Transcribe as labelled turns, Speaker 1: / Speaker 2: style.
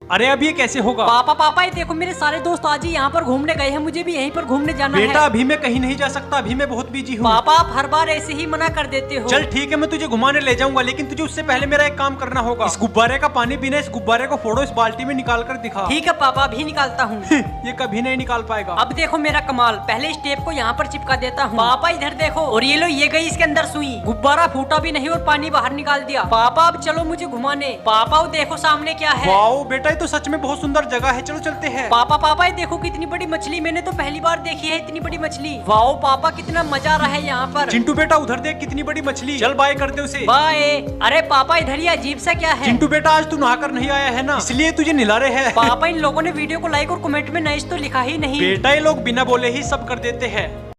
Speaker 1: अरे अब ये कैसे होगा?
Speaker 2: पापा ये देखो मेरे सारे दोस्त आज ही यहाँ पर घूमने गए हैं, मुझे भी यहीं पर घूमने जाना
Speaker 1: बेटा
Speaker 2: है।
Speaker 1: अभी मैं कहीं नहीं जा सकता, अभी मैं बहुत बिजी हूँ।
Speaker 2: पापा आप हर बार ऐसे ही मना कर देते हो।
Speaker 1: चल ठीक है, मैं तुझे घुमाने ले जाऊंगा, लेकिन तुझे उससे पहले मेरा एक काम करना होगा। इस गुब्बारे का पानी पीना, इस गुब्बारे को फोड़ो, इस बाल्टी में निकाल कर दिखा।
Speaker 2: ठीक है पापा अभी निकालता हूँ।
Speaker 1: ये कभी नहीं निकाल पाएगा।
Speaker 2: अब देखो मेरा कमाल, पहले इस टेप को यहाँ पर चिपका देता हूँ। पापा इधर देखो, और ये लो ये गई इसके अंदर सुई, गुब्बारा फूटा भी नहीं और पानी बाहर निकाल दिया। पापा अब चलो मुझे घुमाने। पापा वो देखो सामने क्या है।
Speaker 1: वाओ बेटा ये तो सच में बहुत सुंदर जगह है, चलो चलते हैं।
Speaker 2: पापा ये देखो कितनी बड़ी मछली, मैंने तो पहली बार देखी है इतनी बड़ी मछली। वाओ पापा कितना मजा आ रहा है यहाँ पर।
Speaker 1: चिंटू बेटा उधर देख कितनी बड़ी मछली, चल बाय कर दे उसे।
Speaker 2: बाय। अरे पापा इधर ही अजीब सा क्या है।
Speaker 1: चिंटू बेटा आज तू नहाकर नहीं आया है ना, इसलिए तुझे निला रहे हैं।
Speaker 2: पापा इन लोगों ने वीडियो को लाइक और कमेंट में नाइस तो लिखा ही नहीं।
Speaker 1: बेटा ये लोग बिना बोले ही सब कर देते हैं।